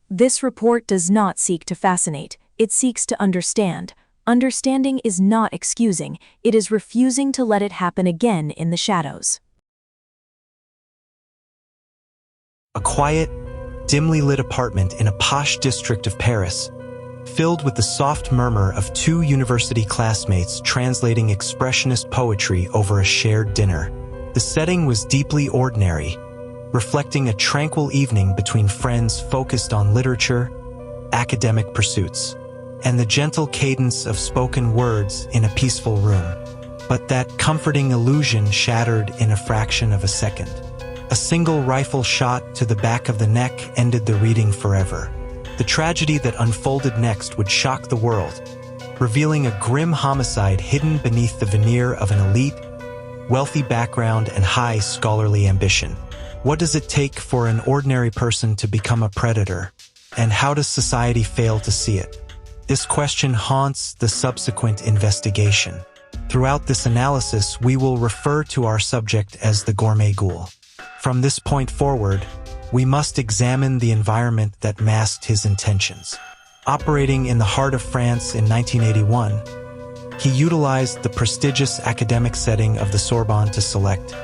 This report does not seek to fascinate, it seeks to understand. Understanding is not excusing, it is refusing to let it happen again in the shadows. A quiet, dimly lit apartment in a posh district of Paris, filled with the soft murmur of two university classmates translating expressionist poetry over a shared dinner. The setting was deeply ordinary, reflecting a tranquil evening between friends focused on literature, academic pursuits, and the gentle cadence of spoken words in a peaceful room. But that comforting illusion shattered in a fraction of a second. A single rifle shot to the back of the neck ended the reading forever. The tragedy that unfolded next would shock the world, revealing a grim homicide hidden beneath the veneer of an elite, wealthy background and high scholarly ambition. What does it take for an ordinary person to become a predator, and how does society fail to see it? This question haunts the subsequent investigation. Throughout this analysis, we will refer to our subject as the Gourmet Ghoul. From this point forward, we must examine the environment that masked his intentions. Operating in the heart of France in 1981, he utilized the prestigious academic setting of the Sorbonne to select,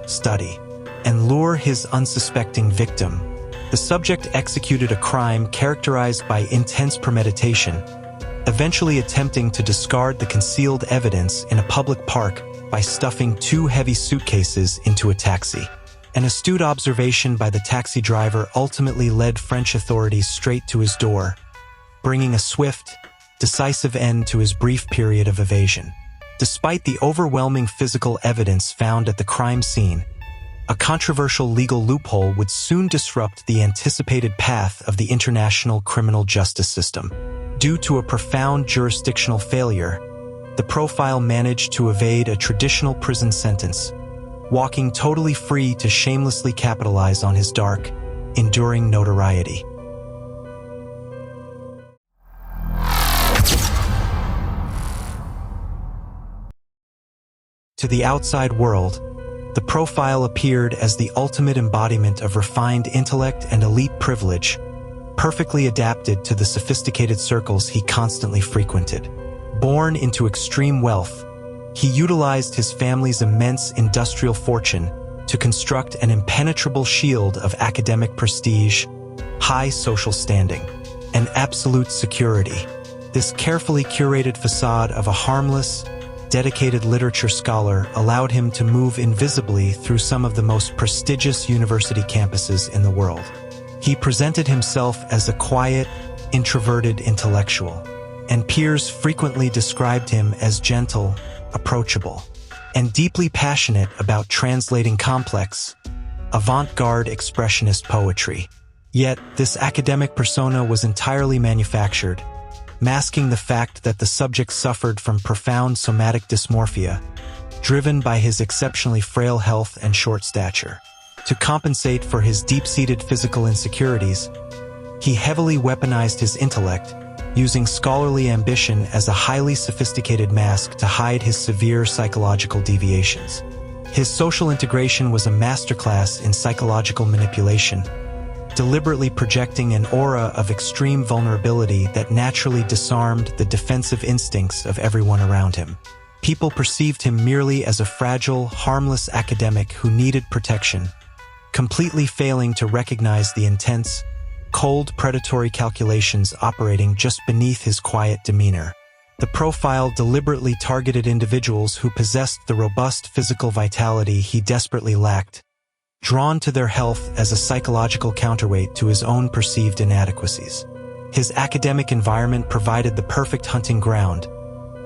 study, and lure his unsuspecting victim. The subject executed a crime characterized by intense premeditation, eventually attempting to discard the concealed evidence in a public park by stuffing two heavy suitcases into a taxi. An astute observation by the taxi driver ultimately led French authorities straight to his door, bringing a swift, decisive end to his brief period of evasion. Despite the overwhelming physical evidence found at the crime scene, a controversial legal loophole would soon disrupt the anticipated path of the international criminal justice system. Due to a profound jurisdictional failure, the profile managed to evade a traditional prison sentence, walking totally free to shamelessly capitalize on his dark, enduring notoriety. To the outside world, the profile appeared as the ultimate embodiment of refined intellect and elite privilege, perfectly adapted to the sophisticated circles he constantly frequented. Born into extreme wealth, he utilized his family's immense industrial fortune to construct an impenetrable shield of academic prestige, high social standing, and absolute security. This carefully curated facade of a harmless, dedicated literature scholar allowed him to move invisibly through some of the most prestigious university campuses in the world. He presented himself as a quiet, introverted intellectual, and peers frequently described him as gentle, approachable, and deeply passionate about translating complex, avant-garde expressionist poetry. Yet, this academic persona was entirely manufactured, masking the fact that the subject suffered from profound somatic dysmorphia, driven by his exceptionally frail health and short stature. To compensate for his deep-seated physical insecurities, he heavily weaponized his intellect, using scholarly ambition as a highly sophisticated mask to hide his severe psychological deviations. His social integration was a masterclass in psychological manipulation, deliberately projecting an aura of extreme vulnerability that naturally disarmed the defensive instincts of everyone around him. People perceived him merely as a fragile, harmless academic who needed protection, completely failing to recognize the intense, cold, predatory calculations operating just beneath his quiet demeanor. The profile deliberately targeted individuals who possessed the robust physical vitality he desperately lacked, drawn to their health as a psychological counterweight to his own perceived inadequacies. His academic environment provided the perfect hunting ground,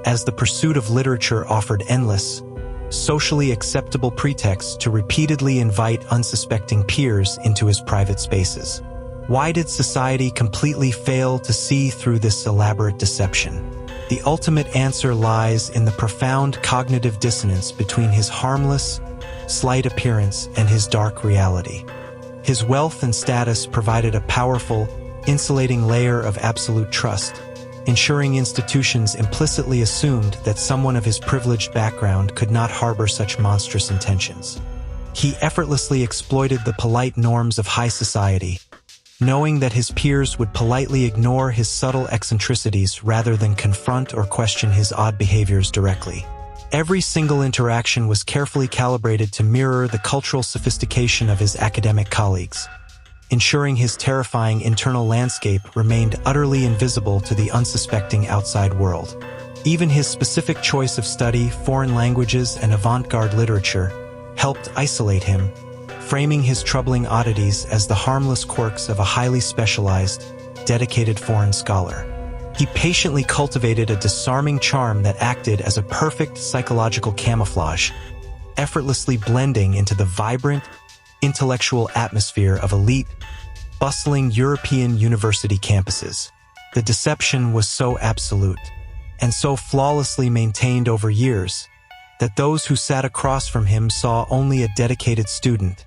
as the pursuit of literature offered endless, socially acceptable pretexts to repeatedly invite unsuspecting peers into his private spaces. Why did society completely fail to see through this elaborate deception? The ultimate answer lies in the profound cognitive dissonance between his harmless, slight appearance and his dark reality. His wealth and status provided a powerful, insulating layer of absolute trust, ensuring institutions implicitly assumed that someone of his privileged background could not harbor such monstrous intentions. He effortlessly exploited the polite norms of high society, knowing that his peers would politely ignore his subtle eccentricities rather than confront or question his odd behaviors directly. Every single interaction was carefully calibrated to mirror the cultural sophistication of his academic colleagues, ensuring his terrifying internal landscape remained utterly invisible to the unsuspecting outside world. Even his specific choice of study, foreign languages, and avant-garde literature helped isolate him, framing his troubling oddities as the harmless quirks of a highly specialized, dedicated foreign scholar. He patiently cultivated a disarming charm that acted as a perfect psychological camouflage, effortlessly blending into the vibrant, intellectual atmosphere of elite, bustling European university campuses. The deception was so absolute, and so flawlessly maintained over years, that those who sat across from him saw only a dedicated student,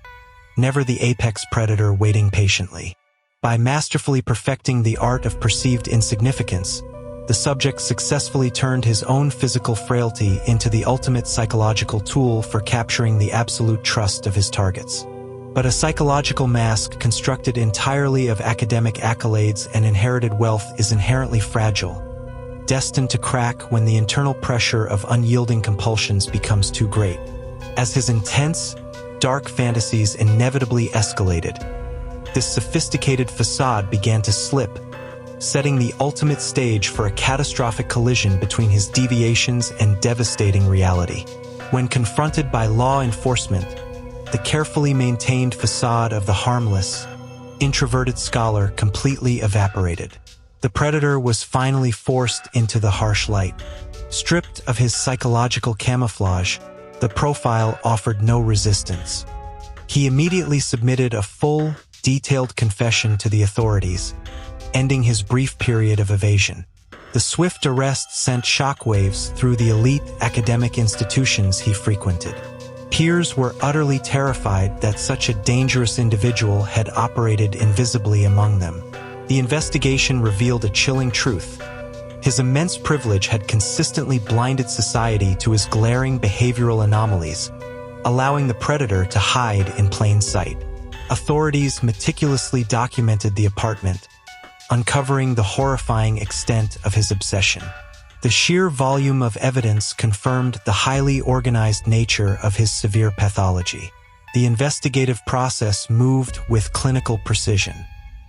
never the apex predator waiting patiently. By masterfully perfecting the art of perceived insignificance, the subject successfully turned his own physical frailty into the ultimate psychological tool for capturing the absolute trust of his targets. But a psychological mask constructed entirely of academic accolades and inherited wealth is inherently fragile, destined to crack when the internal pressure of unyielding compulsions becomes too great. As his intense, dark fantasies inevitably escalated, this sophisticated facade began to slip, setting the ultimate stage for a catastrophic collision between his deviations and devastating reality. When confronted by law enforcement, the carefully maintained facade of the harmless, introverted scholar completely evaporated. The predator was finally forced into the harsh light. Stripped of his psychological camouflage, the profile offered no resistance. He immediately submitted a full, detailed confession to the authorities, ending his brief period of evasion. The swift arrest sent shockwaves through the elite academic institutions he frequented. Peers were utterly terrified that such a dangerous individual had operated invisibly among them. The investigation revealed a chilling truth. His immense privilege had consistently blinded society to his glaring behavioral anomalies, allowing the predator to hide in plain sight. Authorities meticulously documented the apartment, uncovering the horrifying extent of his obsession. The sheer volume of evidence confirmed the highly organized nature of his severe pathology. The investigative process moved with clinical precision.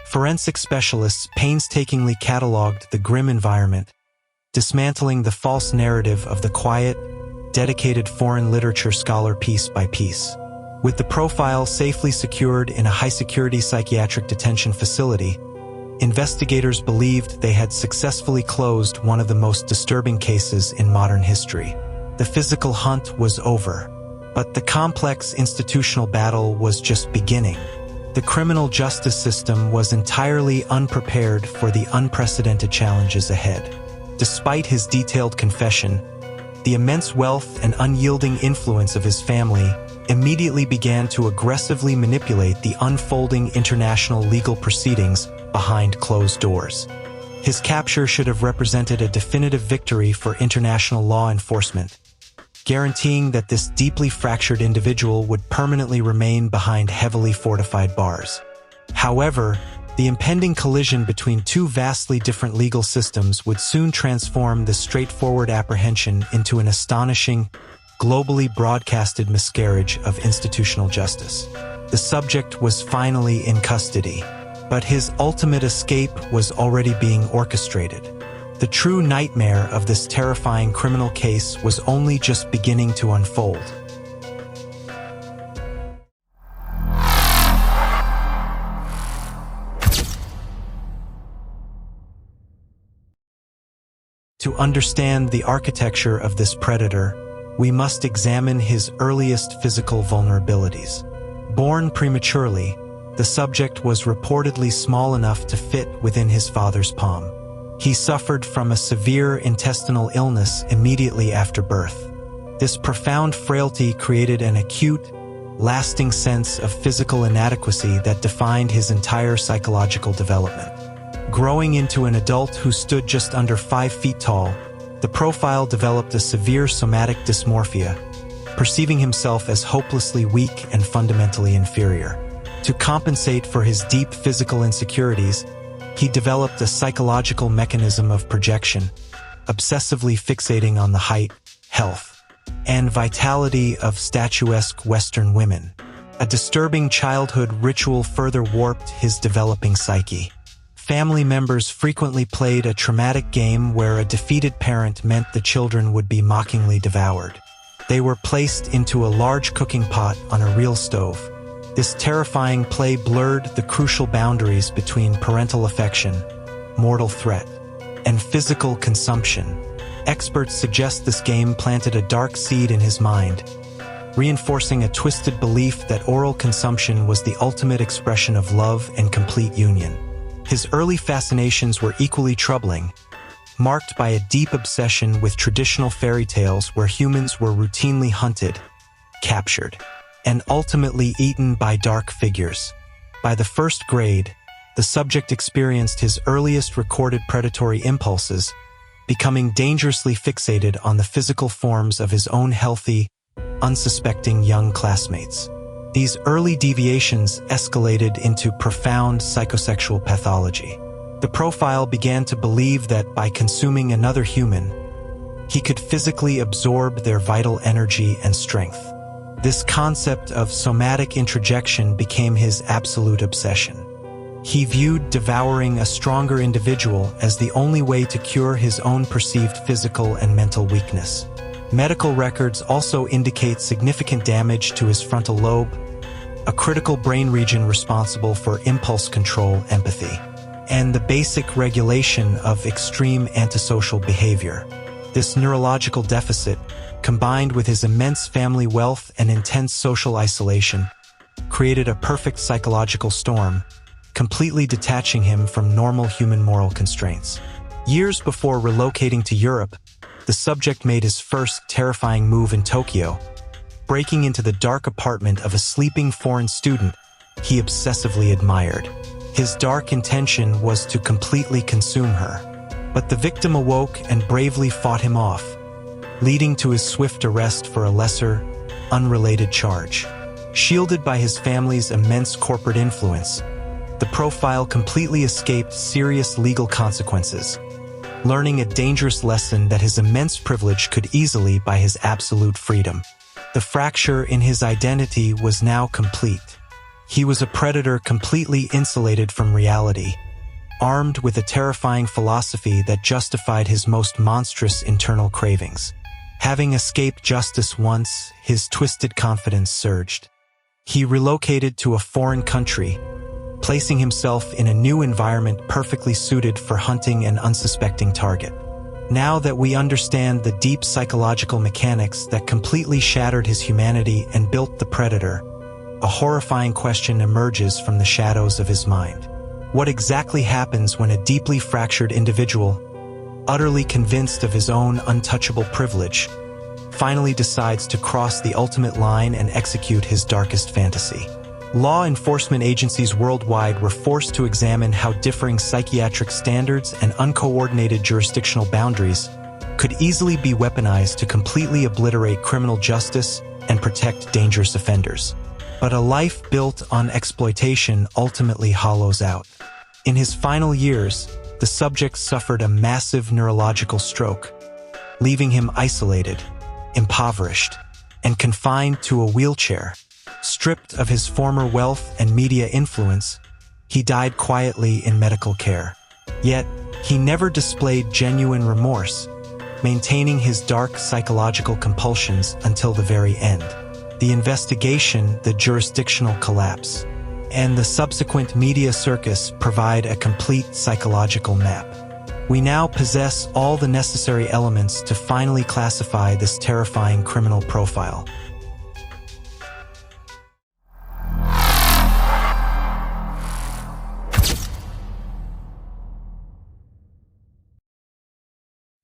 Forensic specialists painstakingly cataloged the grim environment, dismantling the false narrative of the quiet, dedicated foreign literature scholar piece by piece. With the profile safely secured in a high-security psychiatric detention facility, investigators believed they had successfully closed one of the most disturbing cases in modern history. The physical hunt was over, but the complex institutional battle was just beginning. The criminal justice system was entirely unprepared for the unprecedented challenges ahead. Despite his detailed confession, the immense wealth and unyielding influence of his family immediately began to aggressively manipulate the unfolding international legal proceedings behind closed doors. His capture should have represented a definitive victory for international law enforcement, guaranteeing that this deeply fractured individual would permanently remain behind heavily fortified bars. However, the impending collision between two vastly different legal systems would soon transform this straightforward apprehension into an astonishing, globally broadcasted miscarriage of institutional justice. The subject was finally in custody, but his ultimate escape was already being orchestrated. The true nightmare of this terrifying criminal case was only just beginning to unfold. To understand the architecture of this predator, we must examine his earliest physical vulnerabilities. Born prematurely, the subject was reportedly small enough to fit within his father's palm. He suffered from a severe intestinal illness immediately after birth. This profound frailty created an acute, lasting sense of physical inadequacy that defined his entire psychological development. Growing into an adult who stood just under 5 feet tall, the profile developed a severe somatic dysmorphia, perceiving himself as hopelessly weak and fundamentally inferior. To compensate for his deep physical insecurities, he developed a psychological mechanism of projection, obsessively fixating on the height, health, and vitality of statuesque Western women. A disturbing childhood ritual further warped his developing psyche. Family members frequently played a traumatic game where a defeated parent meant the children would be mockingly devoured. They were placed into a large cooking pot on a real stove. This terrifying play blurred the crucial boundaries between parental affection, mortal threat, and physical consumption. Experts suggest this game planted a dark seed in his mind, reinforcing a twisted belief that oral consumption was the ultimate expression of love and complete union. His early fascinations were equally troubling, marked by a deep obsession with traditional fairy tales where humans were routinely hunted, captured, and ultimately eaten by dark figures. By the first grade, the subject experienced his earliest recorded predatory impulses, becoming dangerously fixated on the physical forms of his own healthy, unsuspecting young classmates. These early deviations escalated into profound psychosexual pathology. The profile began to believe that by consuming another human, he could physically absorb their vital energy and strength. This concept of somatic introjection became his absolute obsession. He viewed devouring a stronger individual as the only way to cure his own perceived physical and mental weakness. Medical records also indicate significant damage to his frontal lobe, a critical brain region responsible for impulse control, empathy, and the basic regulation of extreme antisocial behavior. This neurological deficit, combined with his immense family wealth and intense social isolation, created a perfect psychological storm, completely detaching him from normal human moral constraints. Years before relocating to Europe, the subject made his first terrifying move in Tokyo, breaking into the dark apartment of a sleeping foreign student he obsessively admired. His dark intention was to completely consume her, but the victim awoke and bravely fought him off, leading to his swift arrest for a lesser, unrelated charge. Shielded by his family's immense corporate influence, the profile completely escaped serious legal consequences, learning a dangerous lesson that his immense privilege could easily buy his absolute freedom. The fracture in his identity was now complete. He was a predator completely insulated from reality, armed with a terrifying philosophy that justified his most monstrous internal cravings. Having escaped justice once, his twisted confidence surged. He relocated to a foreign country, placing himself in a new environment perfectly suited for hunting an unsuspecting target. Now that we understand the deep psychological mechanics that completely shattered his humanity and built the predator, a horrifying question emerges from the shadows of his mind. What exactly happens when a deeply fractured individual, utterly convinced of his own untouchable privilege, finally decides to cross the ultimate line and execute his darkest fantasy? Law enforcement agencies worldwide were forced to examine how differing psychiatric standards and uncoordinated jurisdictional boundaries could easily be weaponized to completely obliterate criminal justice and protect dangerous offenders. But a life built on exploitation ultimately hollows out. In his final years, the subject suffered a massive neurological stroke, leaving him isolated, impoverished, and confined to a wheelchair. Stripped of his former wealth and media influence, he died quietly in medical care. Yet, he never displayed genuine remorse, maintaining his dark psychological compulsions until the very end. The investigation, the jurisdictional collapse, and the subsequent media circus provide a complete psychological map. We now possess all the necessary elements to finally classify this terrifying criminal profile.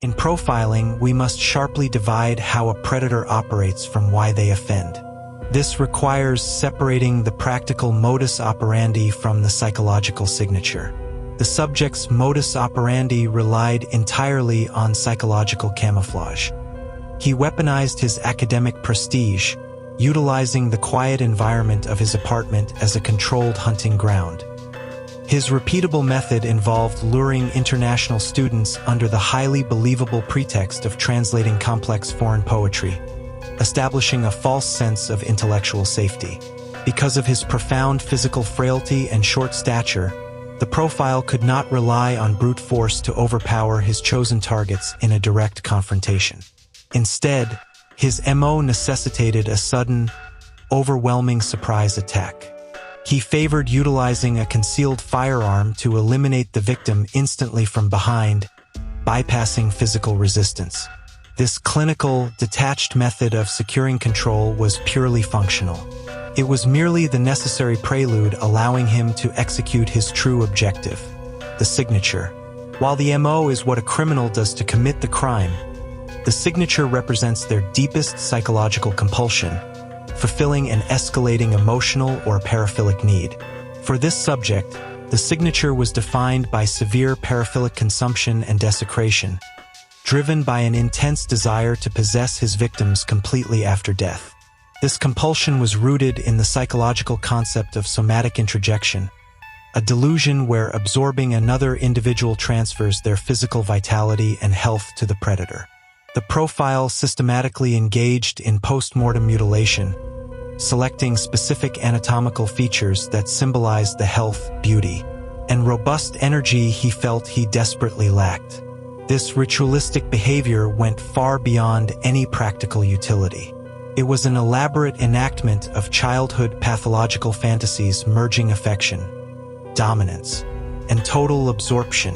In profiling, we must sharply divide how a predator operates from why they offend. This requires separating the practical modus operandi from the psychological signature. The subject's modus operandi relied entirely on psychological camouflage. He weaponized his academic prestige, utilizing the quiet environment of his apartment as a controlled hunting ground. His repeatable method involved luring international students under the highly believable pretext of translating complex foreign poetry, establishing a false sense of intellectual safety. Because of his profound physical frailty and short stature, the profile could not rely on brute force to overpower his chosen targets in a direct confrontation. Instead, his MO necessitated a sudden, overwhelming surprise attack. He favored utilizing a concealed firearm to eliminate the victim instantly from behind, bypassing physical resistance. This clinical, detached method of securing control was purely functional. It was merely the necessary prelude allowing him to execute his true objective, the signature. While the MO is what a criminal does to commit the crime, the signature represents their deepest psychological compulsion, fulfilling an escalating emotional or paraphilic need. For this subject, the signature was defined by severe paraphilic consumption and desecration, driven by an intense desire to possess his victims completely after death. This compulsion was rooted in the psychological concept of somatic introjection, a delusion where absorbing another individual transfers their physical vitality and health to the predator. The profile systematically engaged in post-mortem mutilation, selecting specific anatomical features that symbolized the health, beauty, and robust energy he felt he desperately lacked. This ritualistic behavior went far beyond any practical utility. It was an elaborate enactment of childhood pathological fantasies merging affection, dominance, and total absorption.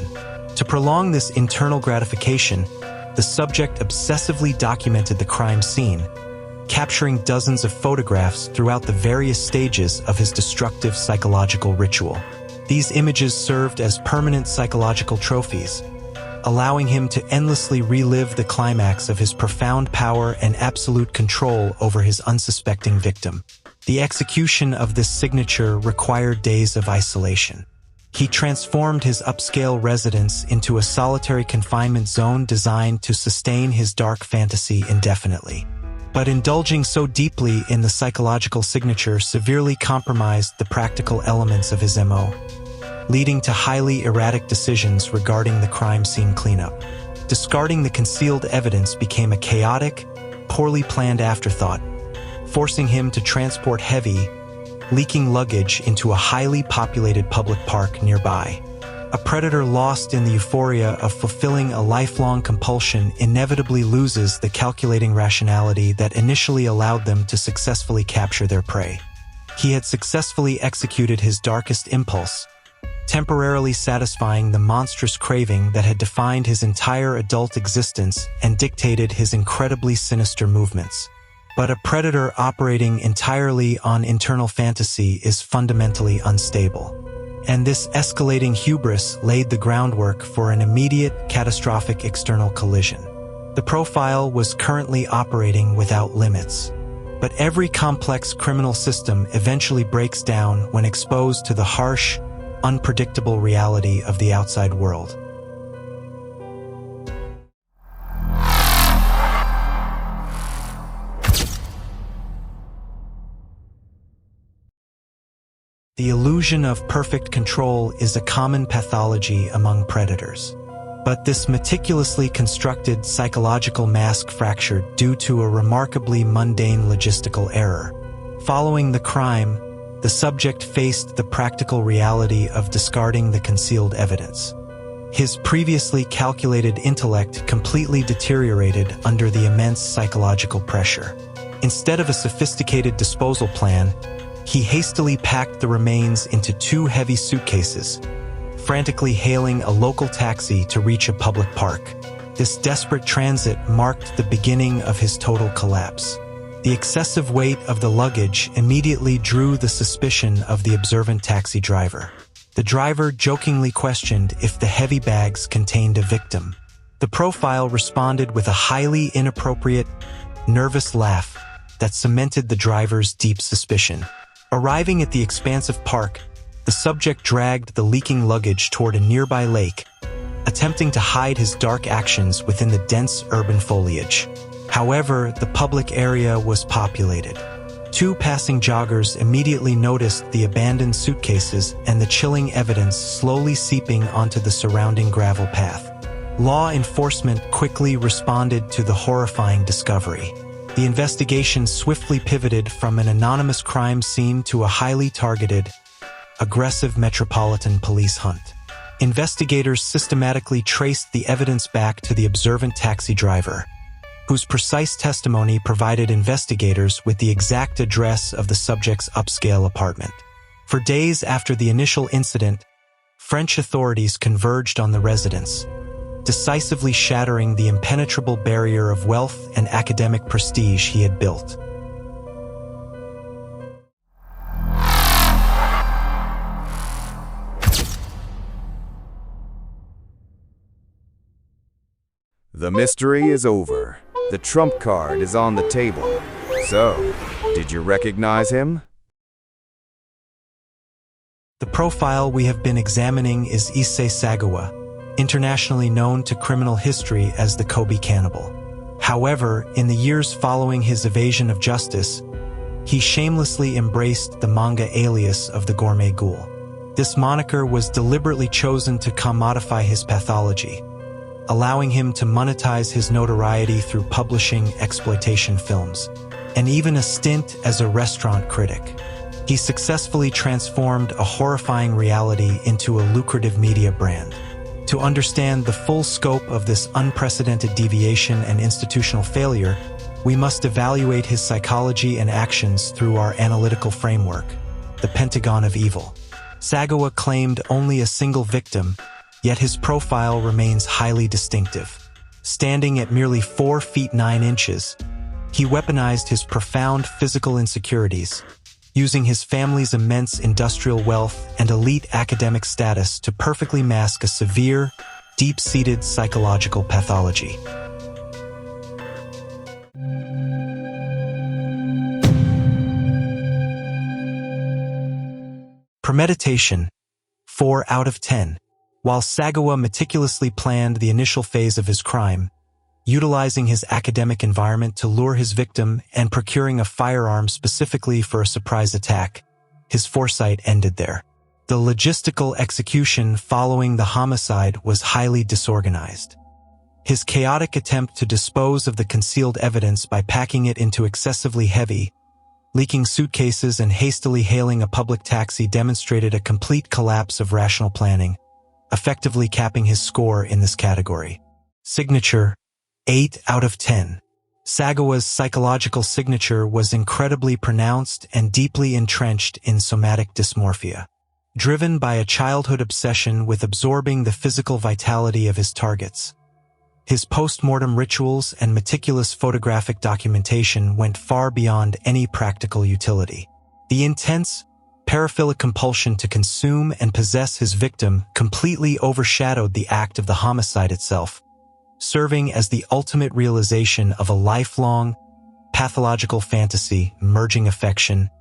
To prolong this internal gratification, the subject obsessively documented the crime scene, capturing dozens of photographs throughout the various stages of his destructive psychological ritual. These images served as permanent psychological trophies, allowing him to endlessly relive the climax of his profound power and absolute control over his unsuspecting victim. The execution of this signature required days of isolation. He transformed his upscale residence into a solitary confinement zone designed to sustain his dark fantasy indefinitely. But indulging so deeply in the psychological signature severely compromised the practical elements of his MO, leading to highly erratic decisions regarding the crime scene cleanup. Discarding the concealed evidence became a chaotic, poorly planned afterthought, forcing him to transport heavy, leaking luggage into a highly populated public park nearby. A predator lost in the euphoria of fulfilling a lifelong compulsion inevitably loses the calculating rationality that initially allowed them to successfully capture their prey. He had successfully executed his darkest impulse, temporarily satisfying the monstrous craving that had defined his entire adult existence and dictated his incredibly sinister movements. But a predator operating entirely on internal fantasy is fundamentally unstable. And this escalating hubris laid the groundwork for an immediate, catastrophic external collision. The profile was currently operating without limits. But every complex criminal system eventually breaks down when exposed to the harsh, unpredictable reality of the outside world. The illusion of perfect control is a common pathology among predators. But this meticulously constructed psychological mask fractured due to a remarkably mundane logistical error. Following the crime, the subject faced the practical reality of discarding the concealed evidence. His previously calculated intellect completely deteriorated under the immense psychological pressure. Instead of a sophisticated disposal plan, he hastily packed the remains into 2 heavy suitcases, frantically hailing a local taxi to reach a public park. This desperate transit marked the beginning of his total collapse. The excessive weight of the luggage immediately drew the suspicion of the observant taxi driver. The driver jokingly questioned if the heavy bags contained a victim. The profile responded with a highly inappropriate, nervous laugh that cemented the driver's deep suspicion. Arriving at the expansive park, The subject dragged the leaking luggage toward a nearby lake, attempting to hide his dark actions within the dense urban foliage. However, the public area was populated. 2 passing joggers immediately noticed the abandoned suitcases and the chilling evidence slowly seeping onto the surrounding gravel path. Law enforcement quickly responded to the horrifying discovery. The investigation swiftly pivoted from an anonymous crime scene to a highly targeted, aggressive Metropolitan police hunt. Investigators systematically traced the evidence back to the observant taxi driver, whose precise testimony provided investigators with the exact address of the subject's upscale apartment. For days after the initial incident, French authorities converged on the residence, decisively shattering the impenetrable barrier of wealth and academic prestige he had built. The mystery is over. The trump card is on the table. So, did you recognize him? The profile we have been examining is Issei Sagawa, internationally known to criminal history as the Kobe Cannibal. However, in the years following his evasion of justice, he shamelessly embraced the manga alias of the Gourmet Ghoul. This moniker was deliberately chosen to commodify his pathology, allowing him to monetize his notoriety through publishing exploitation films, and even a stint as a restaurant critic. He successfully transformed a horrifying reality into a lucrative media brand. To understand the full scope of this unprecedented deviation and institutional failure, we must evaluate his psychology and actions through our analytical framework, the Pentagon of Evil. Sagawa claimed only a single victim, yet his profile remains highly distinctive. Standing at merely 4 feet 9 inches, he weaponized his profound physical insecurities, using his family's immense industrial wealth and elite academic status to perfectly mask a severe, deep-seated psychological pathology. Premeditation, 4 out of 10. While Sagawa meticulously planned the initial phase of his crime, utilizing his academic environment to lure his victim and procuring a firearm specifically for a surprise attack, his foresight ended there. The logistical execution following the homicide was highly disorganized. His chaotic attempt to dispose of the concealed evidence by packing it into excessively heavy, leaking suitcases and hastily hailing a public taxi demonstrated a complete collapse of rational planning, effectively capping his score in this category. Signature, 8 out of 10. Sagawa's psychological signature was incredibly pronounced and deeply entrenched in somatic dysmorphia. Driven by a childhood obsession with absorbing the physical vitality of his targets, his post-mortem rituals and meticulous photographic documentation went far beyond any practical utility. The intense, paraphilic compulsion to consume and possess his victim completely overshadowed the act of the homicide itself, serving as the ultimate realization of a lifelong, pathological fantasy merging affection,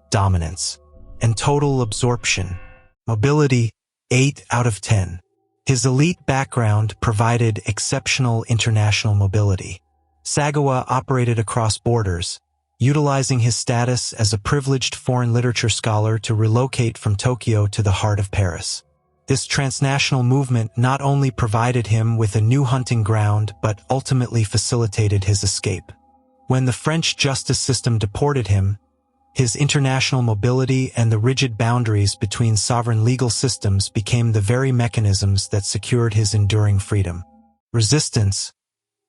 dominance, and total absorption. Mobility, 8 out of 10. His elite background provided exceptional international mobility. Sagawa operated across borders, utilizing his status as a privileged foreign literature scholar to relocate from Tokyo to the heart of Paris. This transnational movement not only provided him with a new hunting ground but ultimately facilitated his escape. When the French justice system deported him, his international mobility and the rigid boundaries between sovereign legal systems became the very mechanisms that secured his enduring freedom. Resistance,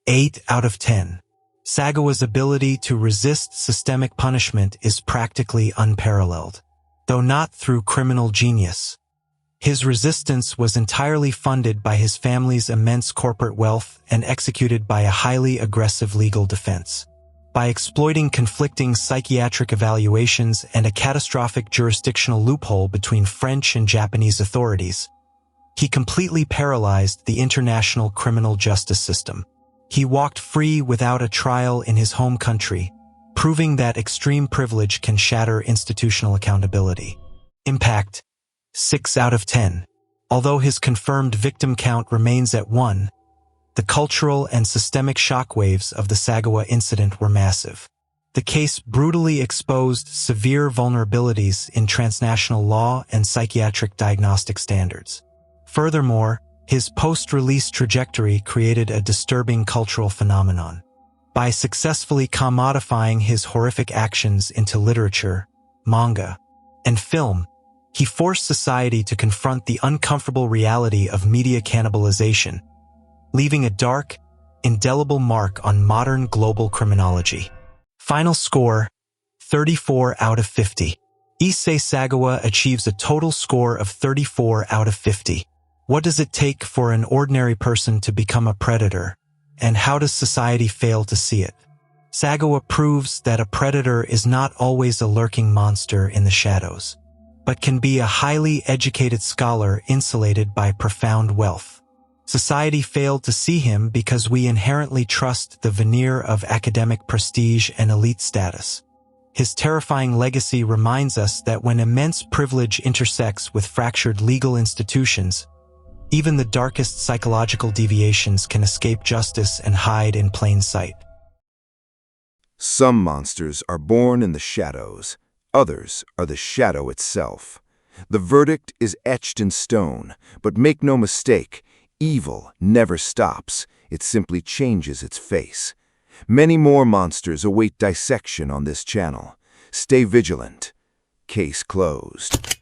8 out of 10. Sagawa's ability to resist systemic punishment is practically unparalleled. Though not through criminal genius, his resistance was entirely funded by his family's immense corporate wealth and executed by a highly aggressive legal defense. By exploiting conflicting psychiatric evaluations and a catastrophic jurisdictional loophole between French and Japanese authorities, he completely paralyzed the international criminal justice system. He walked free without a trial in his home country, proving that extreme privilege can shatter institutional accountability. Impact, 6 out of 10. Although his confirmed victim count remains at 1, the cultural and systemic shockwaves of the Sagawa incident were massive. The case brutally exposed severe vulnerabilities in transnational law and psychiatric diagnostic standards. Furthermore, his post-release trajectory created a disturbing cultural phenomenon. By successfully commodifying his horrific actions into literature, manga, and film, he forced society to confront the uncomfortable reality of media cannibalization, leaving a dark, indelible mark on modern global criminology. Final score, 34 out of 50. Issei Sagawa achieves a total score of 34 out of 50. What does it take for an ordinary person to become a predator, and how does society fail to see it? Sagawa proves that a predator is not always a lurking monster in the shadows, but can be a highly educated scholar insulated by profound wealth. Society failed to see him because we inherently trust the veneer of academic prestige and elite status. His terrifying legacy reminds us that when immense privilege intersects with fractured legal institutions, even the darkest psychological deviations can escape justice and hide in plain sight. Some monsters are born in the shadows. Others are the shadow itself. The verdict is etched in stone, but make no mistake, evil never stops. It simply changes its face. Many more monsters await dissection on this channel. Stay vigilant. Case closed.